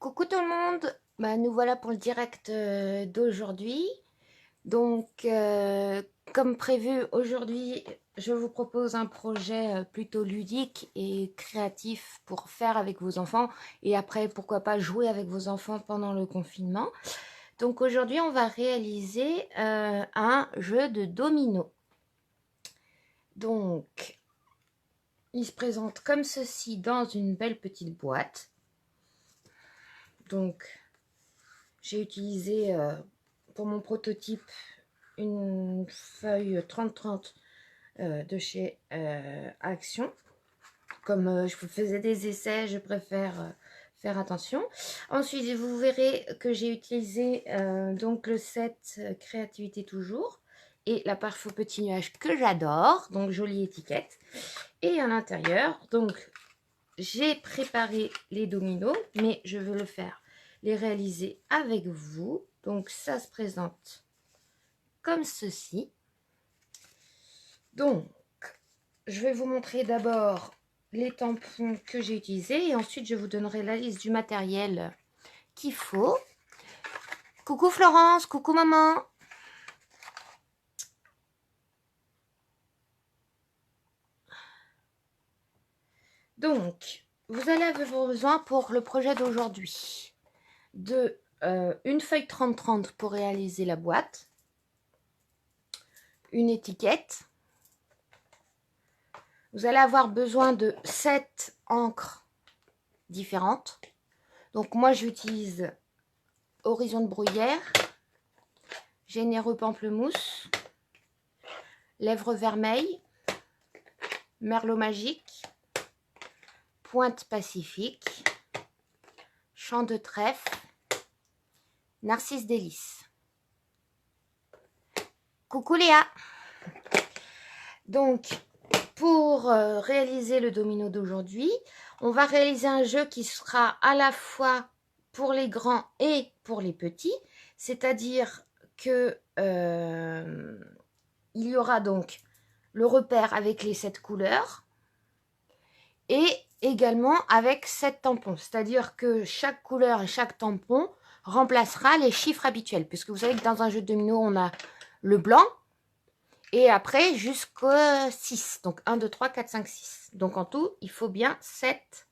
Coucou tout le monde, nous voilà pour le direct d'aujourd'hui. Donc, comme prévu, aujourd'hui, je vous propose un projet plutôt ludique et créatif pour faire avec vos enfants. Et après, pourquoi pas jouer avec vos enfants pendant le confinement. Donc aujourd'hui, on va réaliser un jeu de domino. Donc, il se présente comme ceci dans une belle petite boîte. Donc, j'ai utilisé pour mon prototype une feuille 30-30 de chez Action. Comme je faisais des essais, je préfère faire attention. Ensuite, vous verrez que j'ai utilisé donc le set Créativité Toujours et la parfum Petit Nuage que j'adore, donc jolie étiquette. Et à l'intérieur, donc j'ai préparé les dominos, mais je vais les réaliser avec vous. Donc ça se présente comme ceci. Donc, je vais vous montrer d'abord les tampons que j'ai utilisés et ensuite je vous donnerai la liste du matériel qu'il faut. Coucou Florence, coucou maman. Donc, vous allez avoir besoin pour le projet d'aujourd'hui de une feuille 30-30 pour réaliser la boîte, une étiquette. Vous allez avoir besoin de 7 encres différentes. Donc moi j'utilise Horizon de Bruyère, Généreux Pamplemousse, Lèvres Vermeilles, Merlot Magique, Pointe Pacifique, Champ de Trèfle, Narcisse Délice. Coucou Léa. Donc pour réaliser le domino d'aujourd'hui, on va réaliser un jeu qui sera à la fois pour les grands et pour les petits, c'est-à-dire que il y aura donc le repère avec les 7 couleurs et également avec 7 tampons, c'est-à-dire que chaque couleur et chaque tampon remplacera les chiffres habituels, puisque vous savez que dans un jeu de domino, on a le blanc, et après jusqu'au 6. Donc 1, 2, 3, 4, 5, 6. Donc en tout, il faut bien 7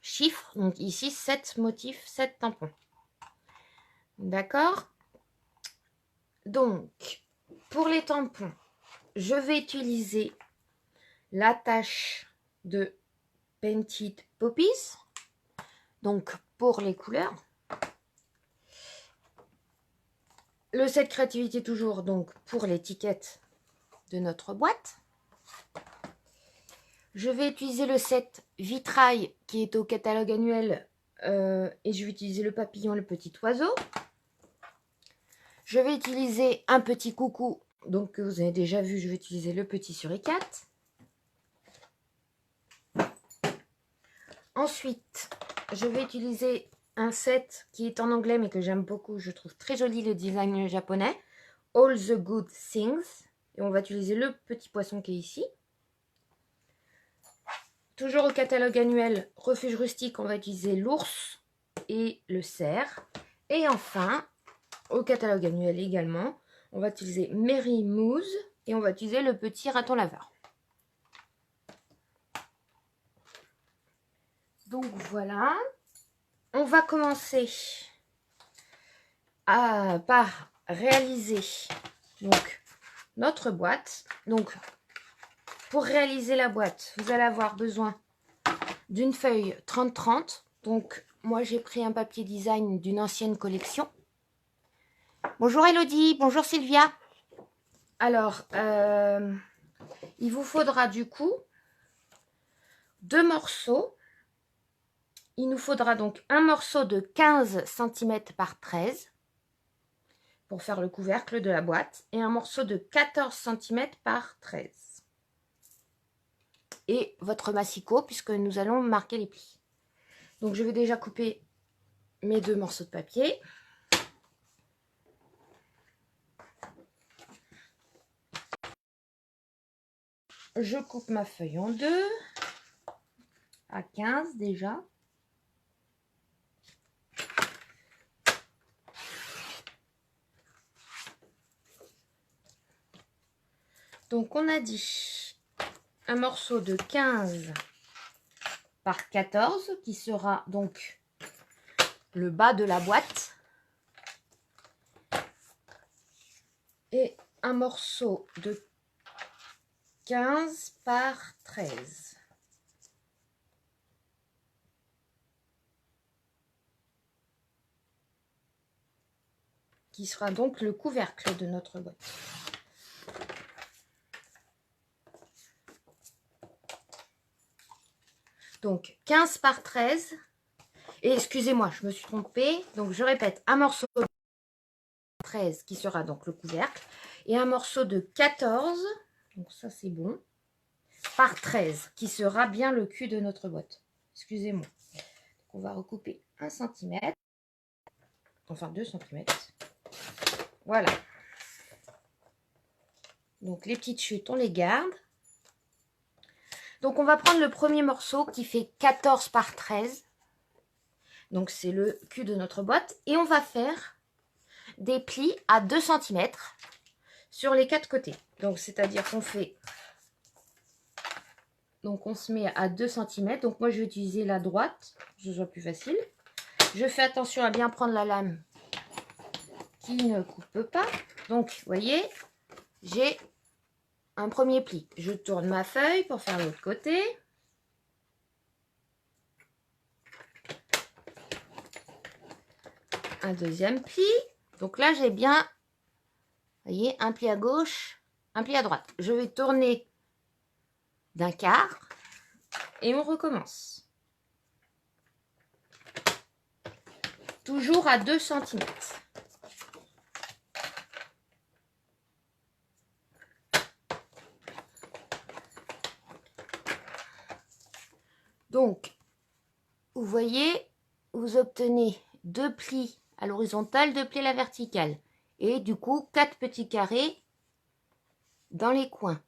chiffres. Donc ici, 7 motifs, 7 tampons. D'accord? Donc, pour les tampons, je vais utiliser l'attache de Painted Poppies. Donc pour les couleurs. Le set Créativité Toujours, donc pour l'étiquette de notre boîte. Je vais utiliser le set Vitrail qui est au catalogue annuel et je vais utiliser le papillon, le petit oiseau. Je vais utiliser un petit coucou, donc que vous avez déjà vu, je vais utiliser le petit suricate. Ensuite, je vais utiliser un set qui est en anglais mais que j'aime beaucoup, je trouve très joli le design japonais. All the Good Things. Et on va utiliser le petit poisson qui est ici. Toujours au catalogue annuel Refuge Rustique, on va utiliser l'ours et le cerf. Et enfin, au catalogue annuel également, on va utiliser Mary Mouse et on va utiliser le petit raton laveur. Donc voilà, on va commencer par réaliser donc notre boîte. Donc pour réaliser la boîte, vous allez avoir besoin d'une feuille 30-30. Donc moi j'ai pris un papier design d'une ancienne collection. Bonjour Elodie, bonjour Sylvia. Alors, il vous faudra du coup 2 morceaux. Il nous faudra donc un morceau de 15 cm par 13 pour faire le couvercle de la boîte et un morceau de 14 cm par 13. Et votre massicot puisque nous allons marquer les plis. Donc je vais déjà couper mes 2 morceaux de papier. Je coupe ma feuille en deux, à 15 déjà. Donc on a dit un morceau de 15 par 14 qui sera donc le bas de la boîte. Et un morceau de 15 par 13. Qui sera donc le couvercle de notre boîte. Donc 15 par 13. Et excusez-moi, je me suis trompée. Donc je répète, un morceau de 13 qui sera donc le couvercle. Et un morceau de 14, donc ça c'est bon, par 13 qui sera bien le cul de notre boîte. Excusez-moi. On va recouper 1 cm. Enfin 2 cm. Voilà. Donc les petites chutes, on les garde. Donc on va prendre le premier morceau qui fait 14 par 13. Donc c'est le cul de notre boîte. Et on va faire des plis à 2 cm sur les 4 côtés. Donc c'est-à-dire qu'on fait... Donc on se met à 2 cm. Donc moi je vais utiliser la droite, que ce soit plus facile. Je fais attention à bien prendre la lame qui ne coupe pas. Donc vous voyez, j'ai un premier pli. Je tourne ma feuille pour faire l'autre côté. Un deuxième pli. Donc là, j'ai bien, vous voyez, un pli à gauche, un pli à droite. Je vais tourner d'un quart et on recommence. Toujours à 2 cm. Donc, vous voyez, vous obtenez 2 plis à l'horizontale, 2 plis à la verticale. Et du coup, 4 petits carrés dans les coins.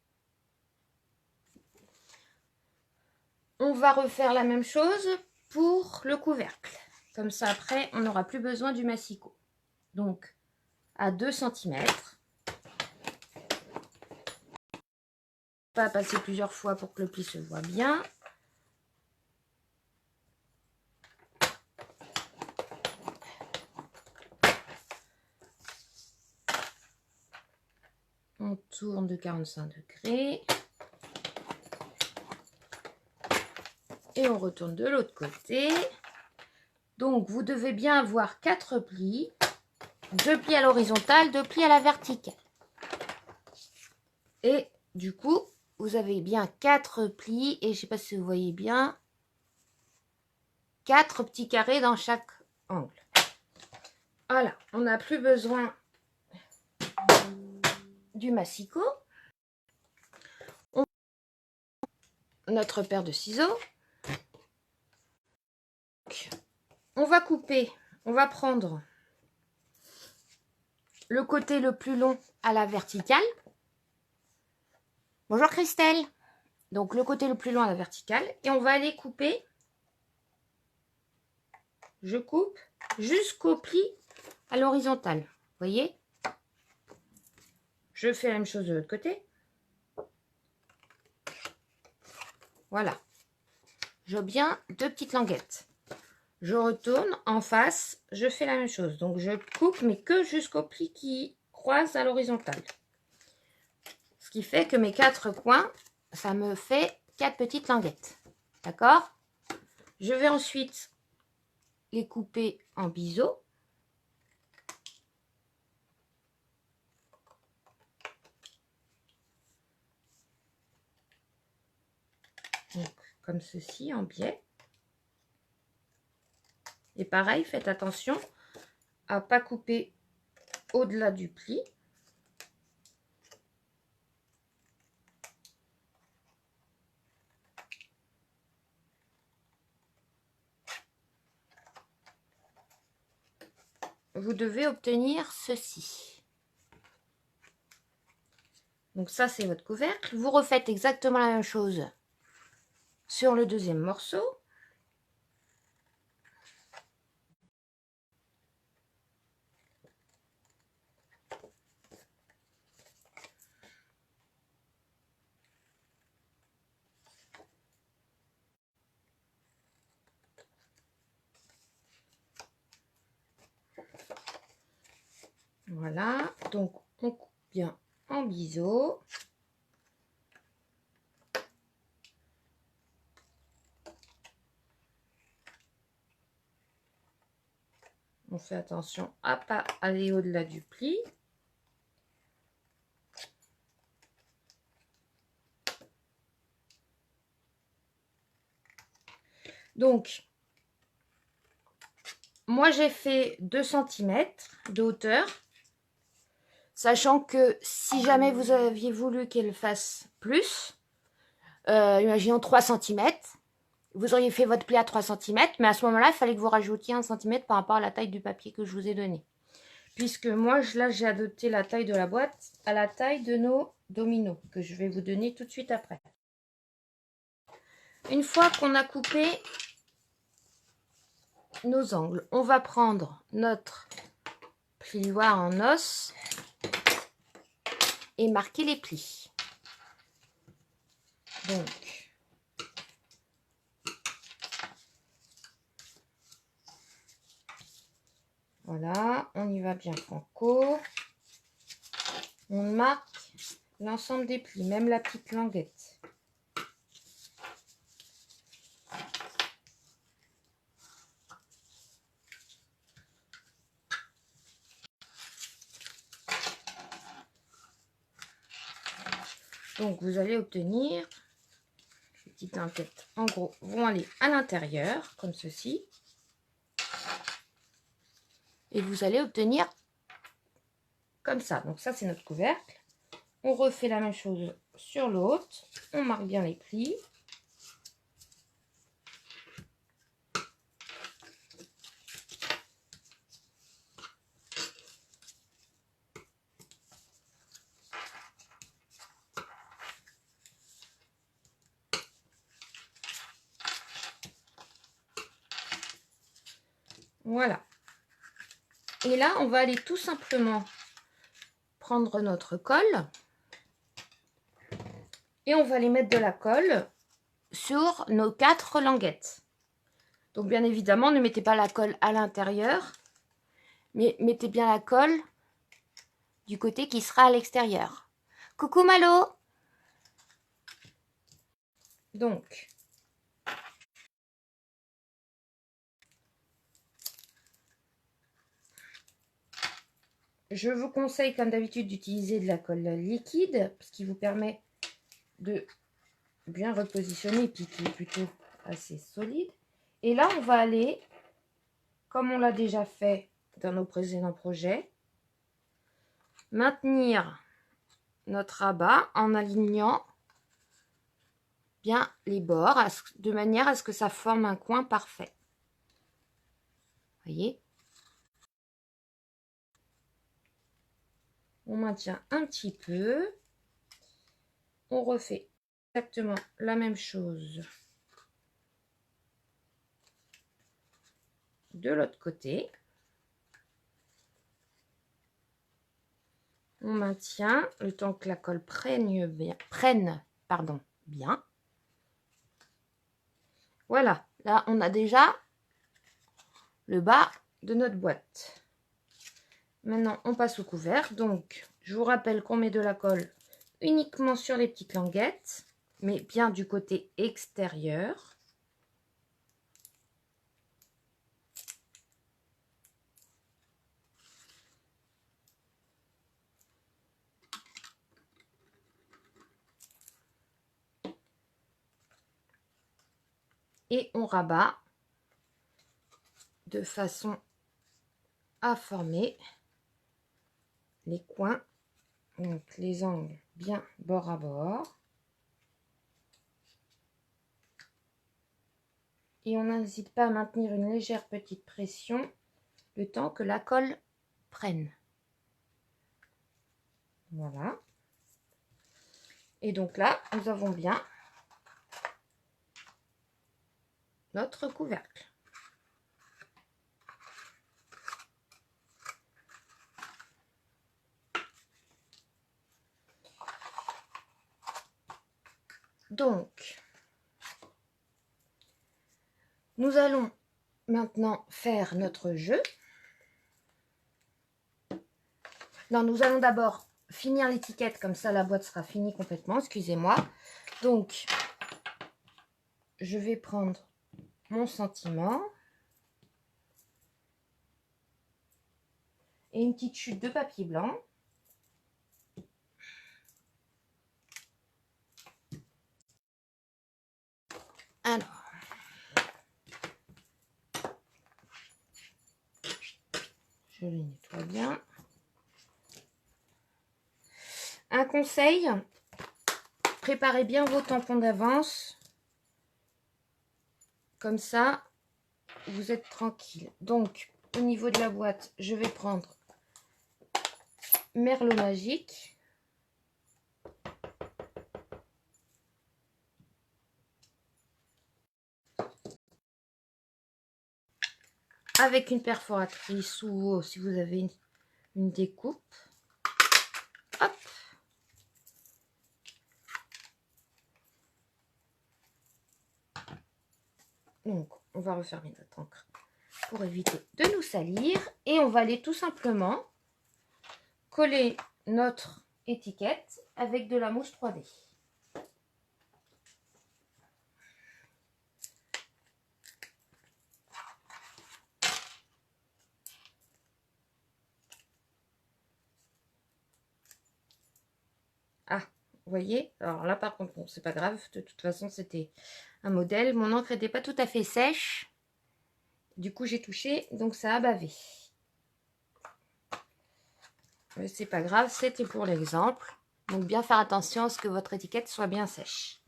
On va refaire la même chose pour le couvercle. Comme ça, après, on n'aura plus besoin du massicot. Donc, à 2 cm. Pas passer plusieurs fois pour que le pli se voit bien. On tourne de 45 degrés. Et on retourne de l'autre côté. Donc, vous devez bien avoir 4 plis. 2 plis à l'horizontale, 2 plis à la verticale. Et du coup, vous avez bien 4 plis. Et je ne sais pas si vous voyez bien. 4 petits carrés dans chaque angle. Voilà, on n'a plus besoin du massicot. Notre paire de ciseaux. On va couper, on va prendre le côté le plus long à la verticale. Bonjour Christelle. Donc le côté le plus long à la verticale. Et on va aller couper. Je coupe jusqu'au pli à l'horizontale. Vous voyez? Je fais la même chose de l'autre côté. Voilà. J'ai bien 2 petites languettes. Je retourne en face, je fais la même chose. Donc je coupe, mais que jusqu'au pli qui croise à l'horizontale. Ce qui fait que mes 4 coins, ça me fait 4 petites languettes. D'accord? Je vais ensuite les couper en biseau. Donc, comme ceci, en biais. Et pareil, faites attention à ne pas couper au-delà du pli. Vous devez obtenir ceci. Donc ça, c'est votre couvercle. Vous refaites exactement la même chose sur le deuxième morceau. Voilà, donc on coupe bien en biseau. On fait attention à ne pas aller au-delà du pli. Donc, moi j'ai fait 2 cm de hauteur. Sachant que si jamais vous aviez voulu qu'elle fasse plus, imaginons 3 cm, vous auriez fait votre pli à 3 cm, mais à ce moment-là, il fallait que vous rajoutiez 1 cm par rapport à la taille du papier que je vous ai donné. Puisque moi, là, j'ai adopté la taille de la boîte à la taille de nos dominos, que je vais vous donner tout de suite après. Une fois qu'on a coupé nos angles, on va prendre notre plioir en os et marquer les plis. Donc, voilà, on y va bien franco. On marque l'ensemble des plis, même la petite languette. Donc, vous allez obtenir, les petites languettes, en gros, vont aller à l'intérieur, comme ceci. Et vous allez obtenir comme ça. Donc, ça, c'est notre couvercle. On refait la même chose sur l'autre. On marque bien les plis. Voilà. Et là, on va aller tout simplement prendre notre colle. Et on va aller mettre de la colle sur nos 4 languettes. Donc, bien évidemment, ne mettez pas la colle à l'intérieur, mais mettez bien la colle du côté qui sera à l'extérieur. Coucou Malo! Donc, je vous conseille, comme d'habitude, d'utiliser de la colle liquide, ce qui vous permet de bien repositionner, puis qui est plutôt assez solide. Et là, on va aller, comme on l'a déjà fait dans nos précédents projets, maintenir notre rabat en alignant bien les bords de manière à ce que ça forme un coin parfait. Voyez? On maintient un petit peu. On refait exactement la même chose de l'autre côté. On maintient le temps que la colle prenne bien. Voilà, là on a déjà le bas de notre boîte. Maintenant on passe au couvercle. Donc je vous rappelle qu'on met de la colle uniquement sur les petites languettes, mais bien du côté extérieur. Et on rabat de façon à former les coins, donc les angles bien bord à bord. Et on n'hésite pas à maintenir une légère petite pression le temps que la colle prenne. Voilà. Et donc là, nous avons bien notre couvercle. Donc, nous allons maintenant faire notre jeu. Non, nous allons d'abord finir l'étiquette, comme ça la boîte sera finie complètement, excusez-moi. Donc, je vais prendre mon sentiment et une petite chute de papier blanc. Alors, je les nettoie bien. Un conseil, préparez bien vos tampons d'avance. Comme ça, vous êtes tranquille. Donc, au niveau de la boîte, je vais prendre Merlot Magique. Avec une perforatrice ou si vous avez une découpe. Hop. Donc, on va refermer notre encre pour éviter de nous salir. Et on va aller tout simplement coller notre étiquette avec de la mousse 3D. Ah, vous voyez, alors là par contre, bon, c'est pas grave, de toute façon c'était un modèle. Mon encre n'était pas tout à fait sèche. Du coup, j'ai touché, donc ça a bavé. Mais c'est pas grave, c'était pour l'exemple. Donc, bien faire attention à ce que votre étiquette soit bien sèche.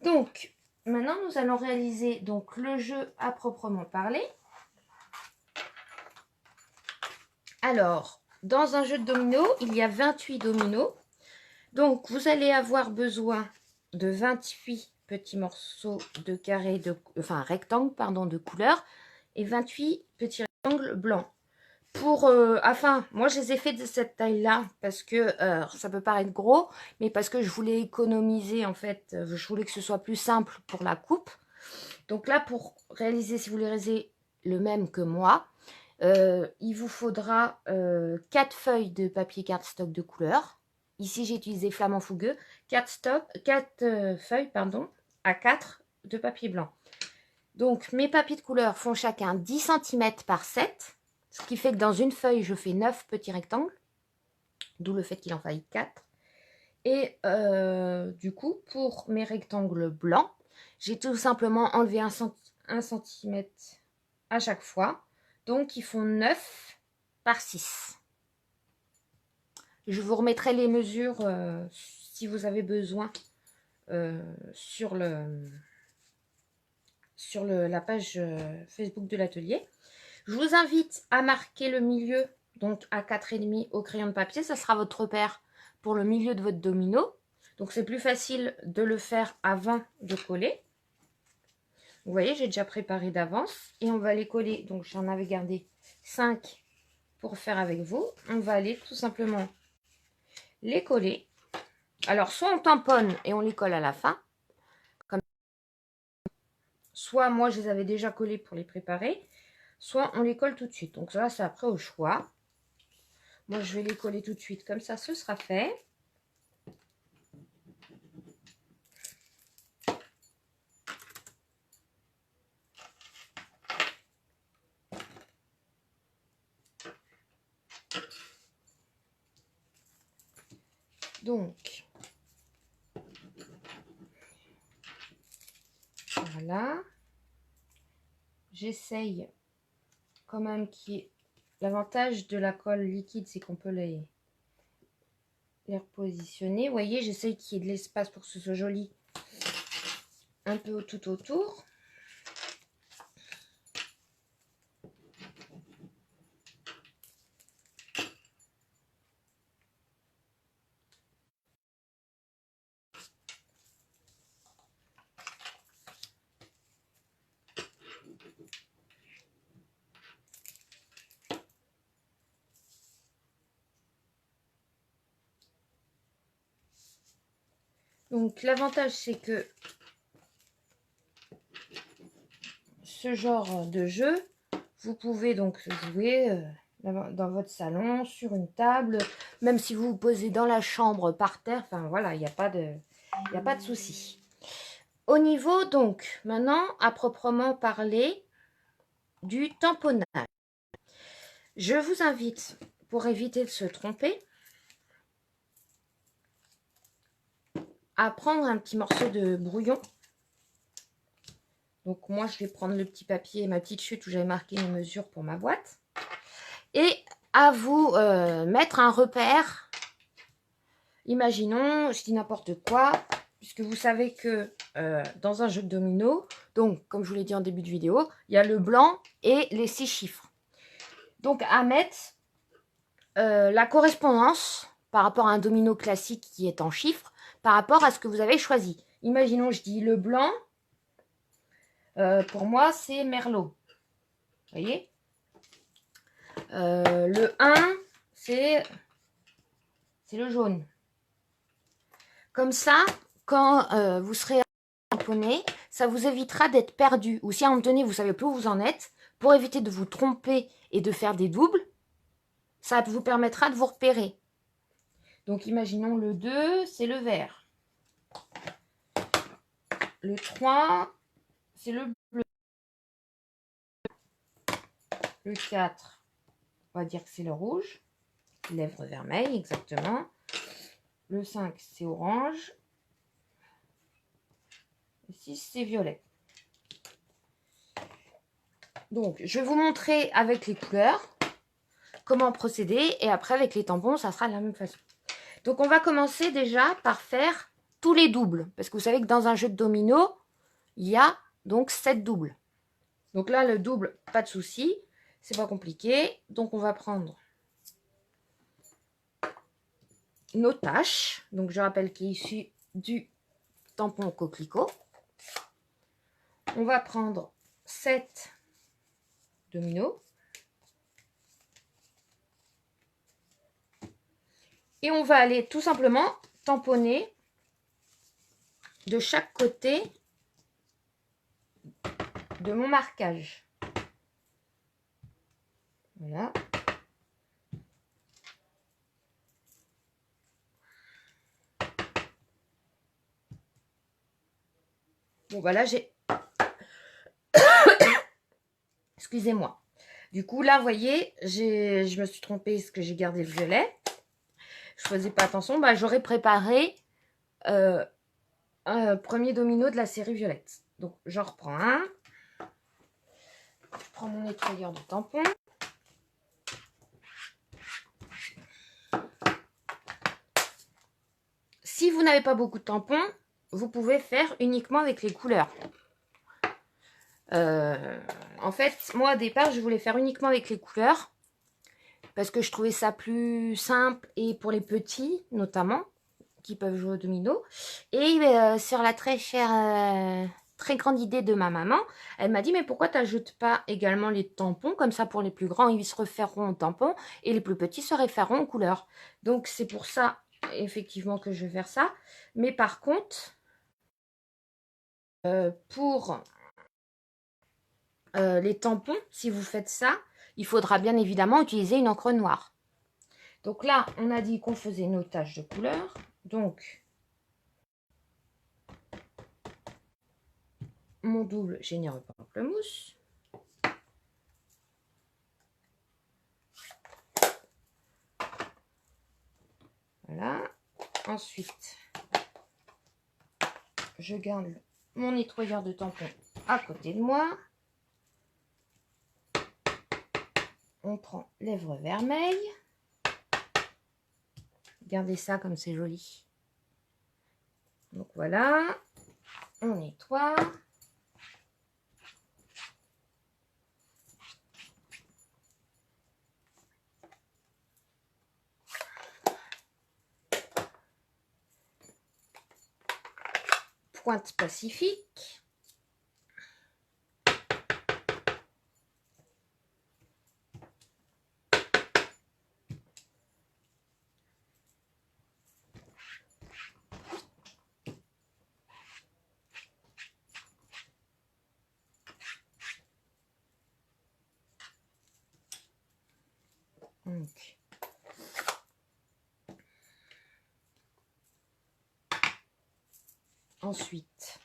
Donc, maintenant, nous allons réaliser donc le jeu à proprement parler. Alors, dans un jeu de dominos, il y a 28 dominos. Donc, vous allez avoir besoin de 28 petits morceaux de carré, rectangles, pardon, de couleur et 28 petits rectangles blancs. Moi je les ai fait de cette taille-là parce que ça peut paraître gros, mais parce que je voulais économiser en fait, je voulais que ce soit plus simple pour la coupe. Donc là, pour réaliser, si vous voulez réaliser le même que moi, il vous faudra 4 feuilles de papier cardstock de couleur. Ici, j'ai utilisé flamant fougueux, 4 feuilles à 4 de papier blanc. Donc, mes papiers de couleur font chacun 10 cm par 7. Ce qui fait que dans une feuille, je fais 9 petits rectangles. D'où le fait qu'il en faille 4. Et du coup, pour mes rectangles blancs, j'ai tout simplement enlevé 1 cm à chaque fois. Donc, ils font 9 par 6. Je vous remettrai les mesures si vous avez besoin sur la page Facebook de l'atelier. Je vous invite à marquer le milieu, donc à 4,5 au crayon de papier. Ça sera votre repère pour le milieu de votre domino. Donc, c'est plus facile de le faire avant de coller. Vous voyez, j'ai déjà préparé d'avance. Et on va les coller. Donc, j'en avais gardé 5 pour faire avec vous. On va aller tout simplement les coller. Alors, soit on tamponne et on les colle à la fin. Soit moi, je les avais déjà collés pour les préparer. Soit on les colle tout de suite. Donc, ça, c'est après au choix. Moi, je vais les coller tout de suite. Comme ça, ce sera fait. Donc, voilà. J'essaye quand même qu'il y ait... L'avantage de la colle liquide, c'est qu'on peut les repositionner. Vous voyez, j'essaye qu'il y ait de l'espace pour que ce soit joli un peu tout autour. Donc, l'avantage, c'est que ce genre de jeu, vous pouvez donc jouer dans votre salon, sur une table, même si vous vous posez dans la chambre, par terre, enfin voilà, il n'y a pas de souci. Au niveau, donc, maintenant, à proprement parler du tamponnage. Je vous invite, pour éviter de se tromper, à prendre un petit morceau de brouillon. Donc moi, je vais prendre le petit papier et ma petite chute où j'avais marqué les mesures pour ma boîte. Et à vous mettre un repère. Imaginons, je dis n'importe quoi, puisque vous savez que dans un jeu de domino, donc comme je vous l'ai dit en début de vidéo, il y a le blanc et les 6 chiffres. Donc à mettre la correspondance par rapport à un domino classique qui est en chiffres, par rapport à ce que vous avez choisi. Imaginons, je dis le blanc, pour moi c'est Merlot. Vous voyez, le 1, c'est le jaune. Comme ça, quand vous serez tamponné, ça vous évitera d'être perdu. Ou si à un moment donné, vous ne savez plus où vous en êtes, pour éviter de vous tromper et de faire des doubles, ça vous permettra de vous repérer. Donc, imaginons le 2, c'est le vert. Le 3, c'est le bleu. Le 4, on va dire que c'est le rouge. Lèvres vermeilles, exactement. Le 5, c'est orange. Le 6, c'est violet. Donc, je vais vous montrer avec les couleurs comment procéder. Et après, avec les tampons, ça sera de la même façon. Donc, on va commencer déjà par faire tous les doubles. Parce que vous savez que dans un jeu de domino, il y a donc 7 doubles. Donc là, le double, pas de souci. C'est pas compliqué. Donc, on va prendre nos tâches. Donc, je rappelle qu'il est issu du tampon coquelicot. On va prendre 7 dominos. Et on va aller tout simplement tamponner de chaque côté de mon marquage. Voilà. Bon, voilà, j'ai... Excusez-moi. Du coup, là, vous voyez, je me suis trompée parce que j'ai gardé le violet. Je faisais pas attention. Bah, j'aurais préparé un premier domino de la série violette. Donc, j'en reprends un. Je prends mon nettoyeur de tampons. Si vous n'avez pas beaucoup de tampons, vous pouvez faire uniquement avec les couleurs. En fait, moi, au départ, je voulais faire uniquement avec les couleurs. Parce que je trouvais ça plus simple et pour les petits, notamment, qui peuvent jouer au domino. Et sur la très chère, très grande idée de ma maman, elle m'a dit, mais pourquoi tu n'ajoutes pas également les tampons? Comme ça, pour les plus grands, ils se referont aux tampons et les plus petits se référeront aux couleurs. Donc, c'est pour ça, effectivement, que je vais faire ça. Mais par contre, pour les tampons, si vous faites ça, il faudra bien évidemment utiliser une encre noire. Donc là, on a dit qu'on faisait nos taches de couleur. Donc, mon double généreux pamplemousse. Voilà. Ensuite, je garde mon nettoyeur de tampons à côté de moi. On prend lèvres vermeilles. Regardez ça comme c'est joli. Donc voilà. On nettoie. Pointe pacifique. Donc, ensuite,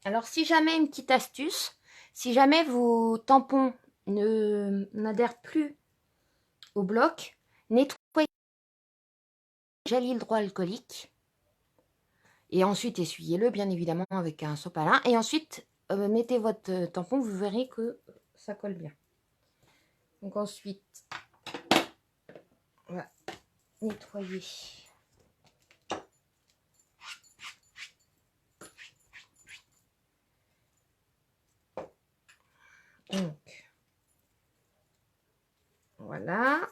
alors si jamais une petite astuce, si jamais vos tampons n'adhèrent plus au bloc, nettoyez gel hydroalcoolique et ensuite essuyez-le bien évidemment avec un sopalin et ensuite mettez votre tampon, vous verrez que ça colle bien. Donc ensuite, on va nettoyer. Donc, voilà.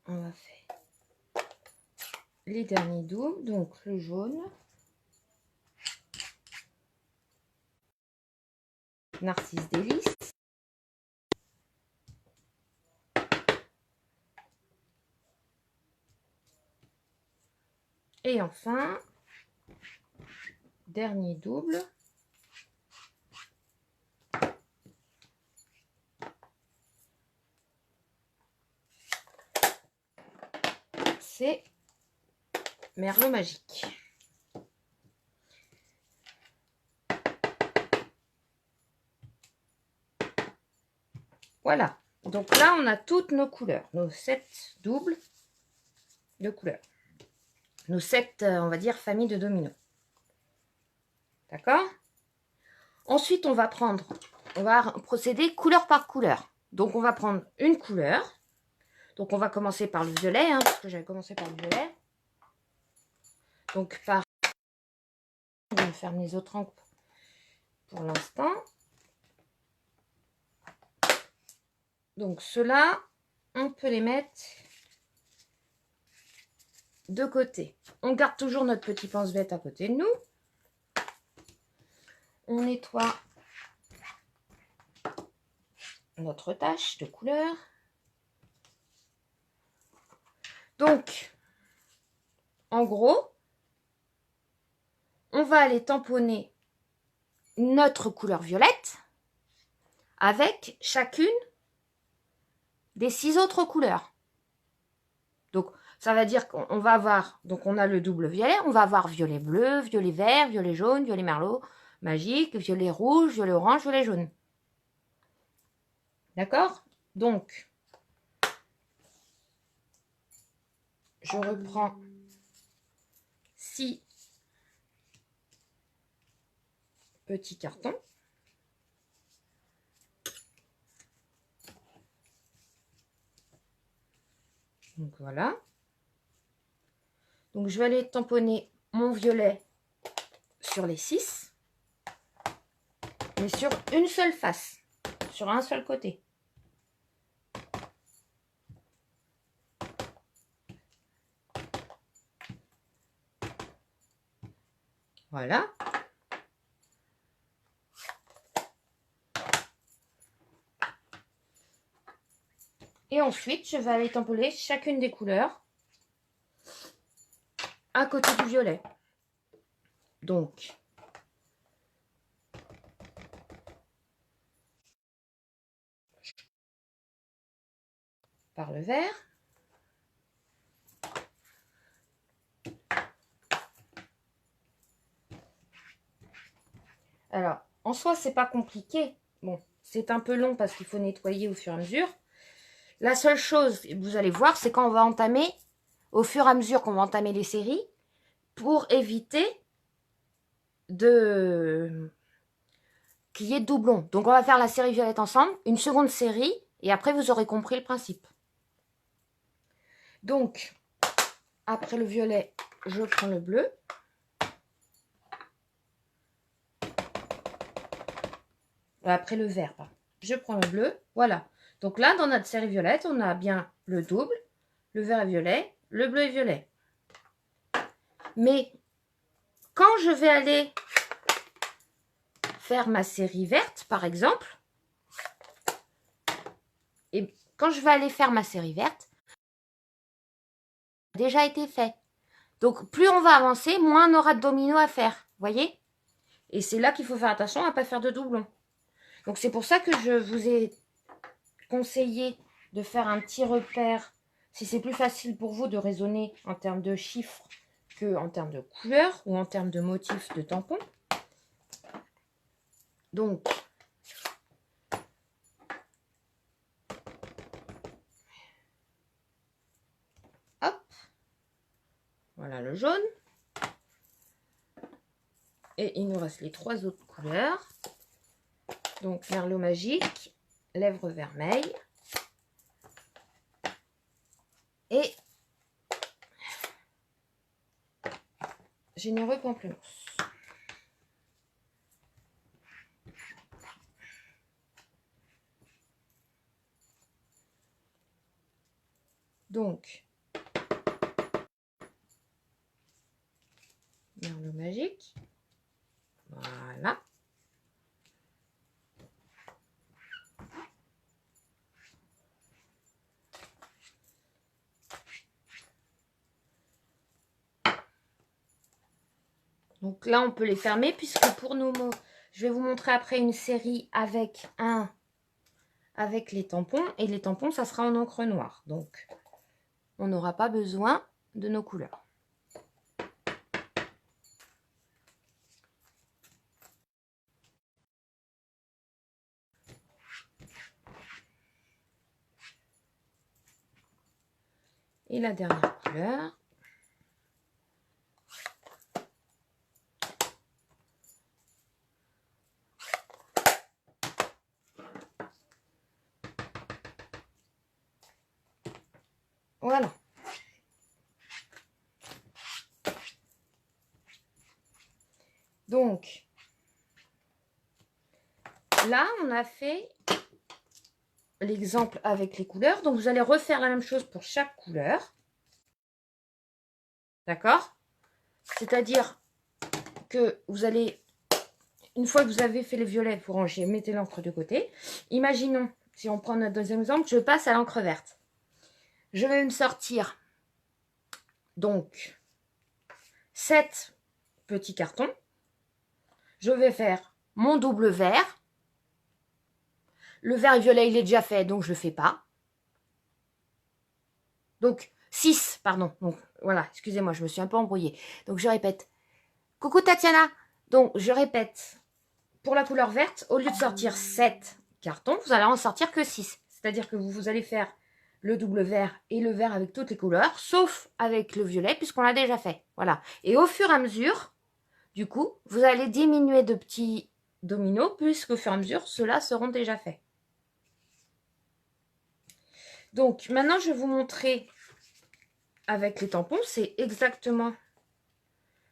On va faire les derniers doubles. Donc, le jaune. Narcisse Délice. Et enfin, dernier double. C'est Merlot Magique. Voilà. Donc là, on a toutes nos couleurs. Nos 7 doubles de couleurs. Nos 7, on va dire, familles de dominos. D'accord? Ensuite, on va procéder couleur par couleur. Donc, on va prendre une couleur. Donc, on va commencer par le violet, hein, parce que j'avais commencé par le violet. Donc, je vais faire mes autres angles pour l'instant. Donc, ceux-là, on peut les mettre de côté. On garde toujours notre petit pense-bête à côté de nous. On nettoie notre tache de couleur. Donc, en gros, on va aller tamponner notre couleur violette avec chacune des 6 autres couleurs. Donc, ça va dire qu'on va avoir, donc on a le double violet, on va avoir violet bleu, violet vert, violet jaune, violet merlot magique, violet rouge, violet orange, violet jaune. D'accord? Donc, je reprends 6 petits cartons. Donc voilà. Donc je vais aller tamponner mon violet sur les 6, mais sur une seule face, sur un seul côté. Voilà. Et ensuite, je vais aller tamponner chacune des couleurs à côté du violet. Donc, par le vert. Alors, en soi, c'est pas compliqué. Bon, c'est un peu long parce qu'il faut nettoyer au fur et à mesure. La seule chose, vous allez voir, c'est quand on va entamer, au fur et à mesure qu'on va entamer les séries, pour éviter qu'il y ait de doublons. Donc, on va faire la série violette ensemble, une seconde série, et après, vous aurez compris le principe. Donc, après le violet, je prends le bleu. Après le vert, pardon. Je prends le bleu, voilà. Donc là, dans notre série violette, on a bien le double, le vert et violet, le bleu et violet. Mais quand je vais aller faire ma série verte, par exemple, et quand je vais aller faire ma série verte, ça a déjà été fait. Donc, plus on va avancer, moins on aura de dominos à faire. Voyez? Et c'est là qu'il faut faire attention à ne pas faire de doublons. Donc, c'est pour ça que je vous ai conseillé de faire un petit repère, si c'est plus facile pour vous de raisonner en termes de chiffres que en termes de couleurs ou en termes de motifs de tampons. Donc, hop, voilà le jaune. Et il nous reste les 3 autres couleurs. Donc, merlot magique, lèvres vermeilles et généreux pamplemousse. Donc, merlot magique. Voilà. Donc là, on peut les fermer puisque pour nos mots, je vais vous montrer après une série avec les tampons. Et les tampons, ça sera en encre noire. Donc, on n'aura pas besoin de nos couleurs. Et la dernière couleur. Voilà. Donc, là, on a fait l'exemple avec les couleurs. Donc, vous allez refaire la même chose pour chaque couleur. D'accord? C'est-à-dire que vous allez, une fois que vous avez fait les violets, vous rangez, mettez l'encre de côté. Imaginons, si on prend notre deuxième exemple, je passe à l'encre verte. Je vais me sortir, donc, 7 petits cartons. Je vais faire mon double vert. Le vert et violet, il est déjà fait, donc je ne le fais pas. Donc, 6, pardon. Donc, voilà, excusez-moi, je me suis un peu embrouillée. Donc, je répète. Coucou Tatiana. Donc, je répète. Pour la couleur verte, au lieu de sortir 7 cartons, vous allez en sortir que 6. C'est-à-dire que vous allez faire le double vert et le vert avec toutes les couleurs, sauf avec le violet, puisqu'on l'a déjà fait. Voilà. Et au fur et à mesure, du coup, vous allez diminuer de petits dominos, puisqu'au fur et à mesure, ceux-là seront déjà faits. Donc, maintenant, je vais vous montrer avec les tampons. C'est exactement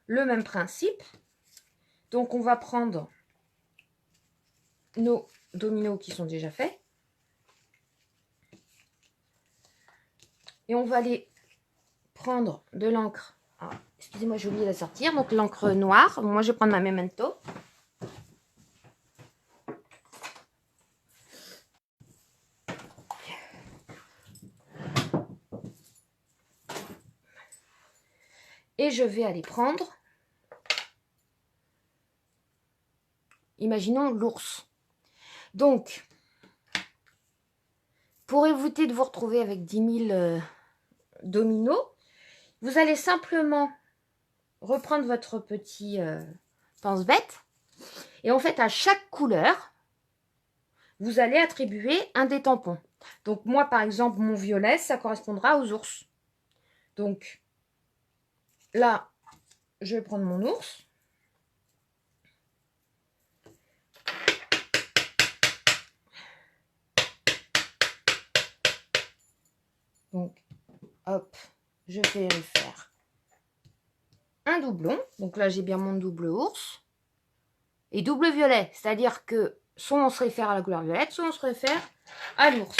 le même principe. Donc, on va prendre nos dominos qui sont déjà faits. Et on va aller prendre de l'encre. Excusez-moi, j'ai oublié de la sortir. Donc, l'encre noire. Moi, je vais prendre ma Memento. Et je vais aller prendre, imaginons l'ours. Donc, pour éviter de vous retrouver avec 10 000 dominos, vous allez simplement reprendre votre petit pense-bête. Et en fait, à chaque couleur, vous allez attribuer un des tampons. Donc, moi, par exemple, mon violet, ça correspondra aux ours. Donc, là, je vais prendre mon ours. Donc, hop, je vais faire un doublon. Donc là, j'ai bien mon double ours. Et double violet, c'est-à-dire que soit on se réfère à la couleur violette, soit on se réfère à l'ours.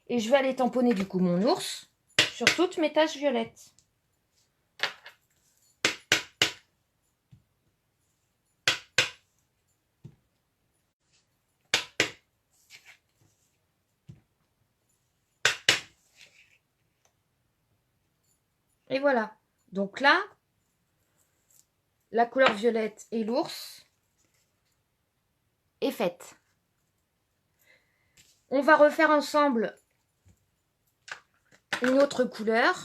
Et je vais aller tamponner du coup mon ours sur toutes mes taches violettes. Et voilà. Donc là, la couleur violette et l'ours est faite. On va refaire ensemble une autre couleur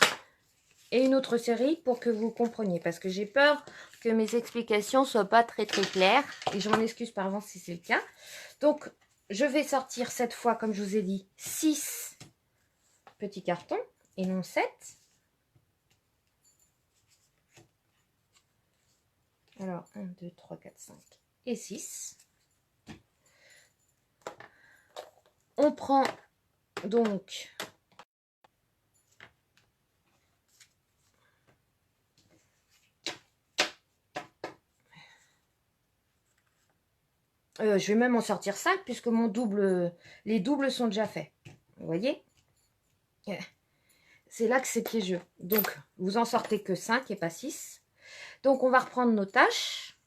et une autre série pour que vous compreniez. Parce que j'ai peur que mes explications ne soient pas très claires. Et je m'en excuse par avance si c'est le cas. Donc, je vais sortir cette fois, comme je vous ai dit, 6 petits cartons et non 7. Alors, 1, 2, 3, 4, 5 et 6. On prend donc je vais même en sortir 5 puisque les doubles sont déjà faits. Vous voyez? C'est là que c'est piégeux. Donc, vous en sortez que 5 et pas 6. Donc, on va reprendre nos tâches.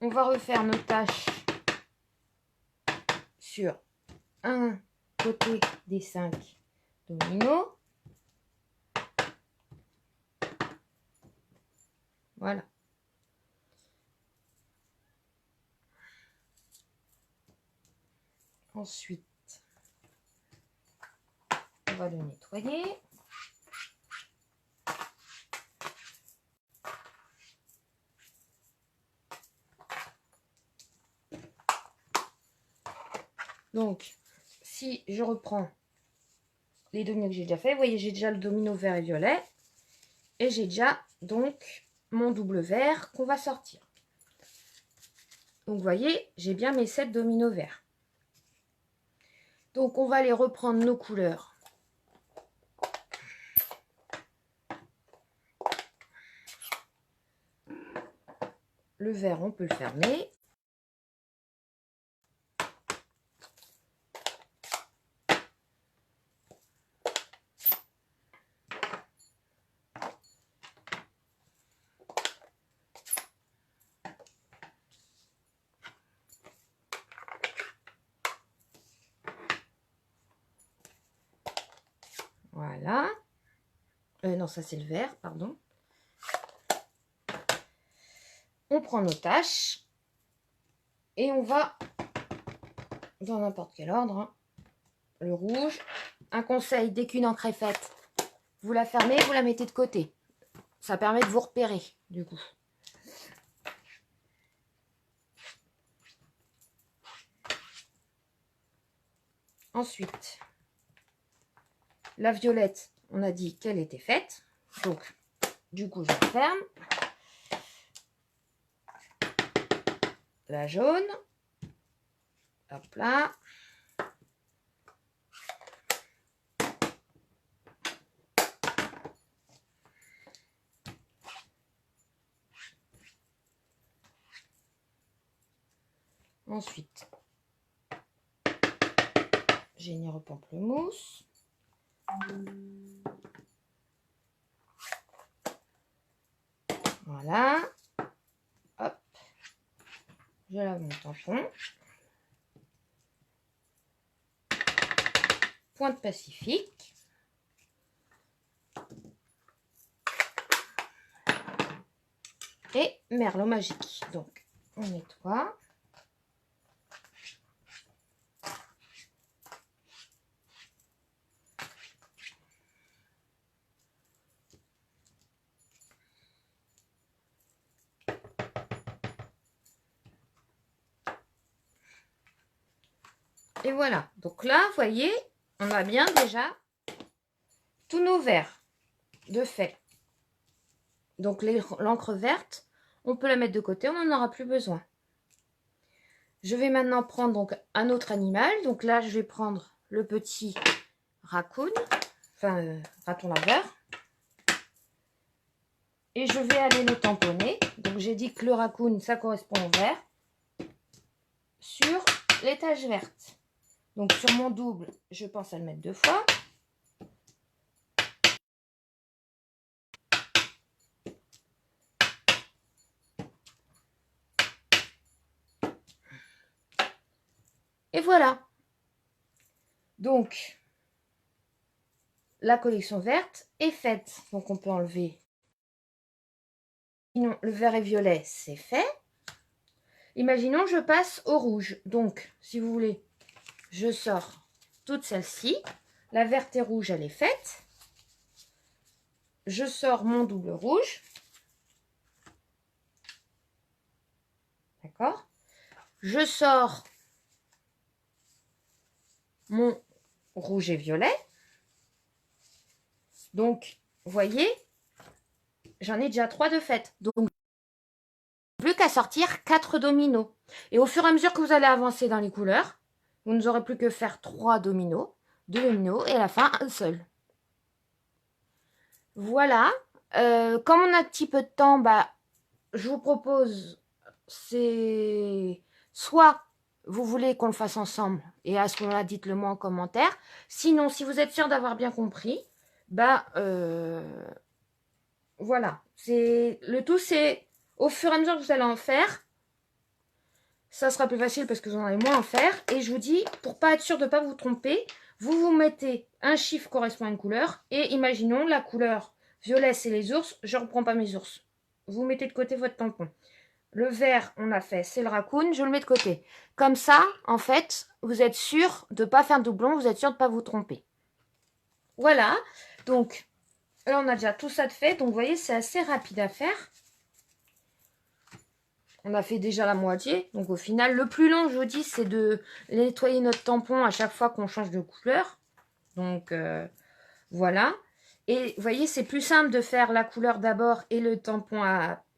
On va refaire nos tâches sur un côté des 5 dominos. Voilà. Ensuite, on va le nettoyer. Donc, si je reprends les dominos que j'ai déjà fait, vous voyez, j'ai déjà le domino vert et violet. Et j'ai déjà, donc, mon double vert qu'on va sortir. Donc, vous voyez, j'ai bien mes 7 dominos verts. Donc, on va aller reprendre nos couleurs. Le vert, on peut le fermer. Voilà. Non, ça c'est le vert, pardon. On prend nos tâches et on va, dans n'importe quel ordre, hein, le rouge. Un conseil, dès qu'une encre est faite, vous la fermez, vous la mettez de côté. Ça permet de vous repérer, du coup. Ensuite, la violette, on a dit qu'elle était faite. Donc, du coup, je la ferme. La jaune. Hop là. Ensuite, généreux pamplemousse. Voilà. Hop. Je lave mon tampon. Pointe Pacifique. Et Merlot magique. Donc, on nettoie. Et voilà. Donc là, vous voyez, on a bien déjà tous nos verres de fait. Donc l'encre verte, on peut la mettre de côté, on n'en aura plus besoin. Je vais maintenant prendre donc un autre animal. Donc là, je vais prendre le petit raccoon, enfin raton laveur. Et je vais aller le tamponner. Donc j'ai dit que le raccoon, ça correspond au vert. Sur les taches vertes. Donc sur mon double, je pense à le mettre 2 fois. Et voilà. Donc, la collection verte est faite. Donc on peut enlever. Sinon, le vert et violet, c'est fait. Imaginons je passe au rouge. Donc, si vous voulez, je sors toute celle-ci. La verte et rouge, elle est faite. Je sors mon double rouge. D'accord? Je sors mon rouge et violet. Donc, vous voyez, j'en ai déjà 3 de fait. Donc, plus qu'à sortir 4 dominos. Et au fur et à mesure que vous allez avancer dans les couleurs, vous n'aurez plus que faire 3 dominos, 2 dominos et à la fin, un seul. Voilà. Comme on a un petit peu de temps, je vous propose, c'est soit vous voulez qu'on le fasse ensemble et à ce moment-là, dites-le moi en commentaire. Sinon, si vous êtes sûr d'avoir bien compris, voilà. Le tout, c'est au fur et à mesure que vous allez en faire, ça sera plus facile parce que vous en avez moins à faire. Et je vous dis, pour pas être sûr de ne pas vous tromper, vous mettez un chiffre correspond à une couleur. Et imaginons la couleur violet, c'est les ours. Je ne reprends pas mes ours. Vous mettez de côté votre tampon. Le vert, on l'a fait, c'est le raccoon. Je le mets de côté. Comme ça, en fait, vous êtes sûr de ne pas faire de doublon. Vous êtes sûr de ne pas vous tromper. Voilà. Donc, là, on a déjà tout ça de fait. Donc, vous voyez, c'est assez rapide à faire. On a fait déjà la moitié. Donc, au final, le plus long, je vous dis, c'est de nettoyer notre tampon à chaque fois qu'on change de couleur. Donc, voilà. Et vous voyez, c'est plus simple de faire la couleur d'abord et le tampon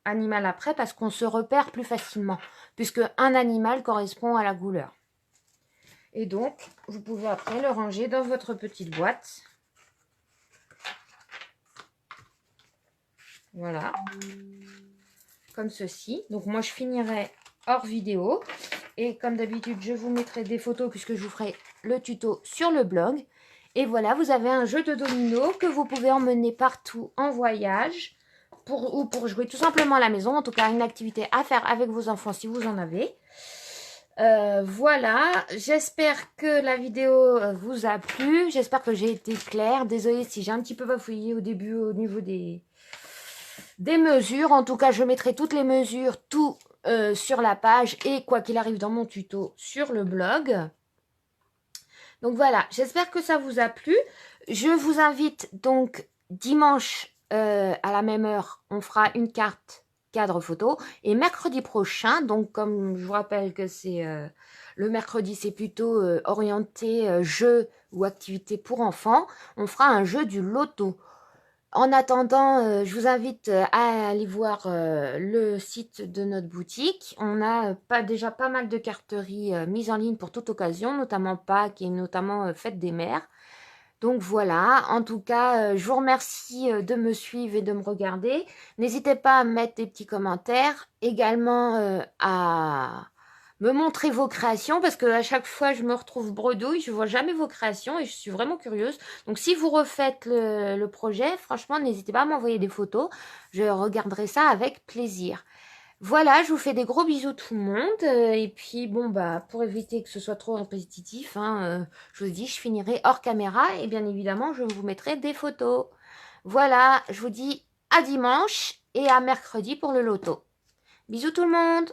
animal après parce qu'on se repère plus facilement. Puisque un animal correspond à la couleur. Et donc, vous pouvez après le ranger dans votre petite boîte. Voilà. Comme ceci. Donc, moi, je finirai hors vidéo. Et comme d'habitude, je vous mettrai des photos puisque je vous ferai le tuto sur le blog. Et voilà, vous avez un jeu de domino que vous pouvez emmener partout en voyage ou pour jouer tout simplement à la maison. En tout cas, une activité à faire avec vos enfants si vous en avez. Voilà, j'espère que la vidéo vous a plu. J'espère que j'ai été claire. Désolée si j'ai un petit peu bafouillé au début au niveau des mesures. En tout cas, je mettrai toutes les mesures, tout sur la page et quoi qu'il arrive dans mon tuto sur le blog. Donc voilà, j'espère que ça vous a plu. Je vous invite donc dimanche à la même heure, on fera une carte cadre photo. Et mercredi prochain, donc comme je vous rappelle que c'est le mercredi, c'est plutôt orienté jeu ou activité pour enfants, on fera un jeu du loto. En attendant, je vous invite à aller voir le site de notre boutique. On a déjà pas mal de carteries mises en ligne pour toute occasion, notamment Pâques et notamment Fête des Mères. Donc voilà, en tout cas, je vous remercie de me suivre et de me regarder. N'hésitez pas à mettre des petits commentaires, également à me montrer vos créations parce que à chaque fois je me retrouve bredouille, je vois jamais vos créations et je suis vraiment curieuse. Donc si vous refaites le projet, franchement n'hésitez pas à m'envoyer des photos, je regarderai ça avec plaisir. Voilà, je vous fais des gros bisous tout le monde et puis bon pour éviter que ce soit trop répétitif, je vous dis je finirai hors caméra et bien évidemment je vous mettrai des photos. Voilà, je vous dis à dimanche et à mercredi pour le loto. Bisous tout le monde!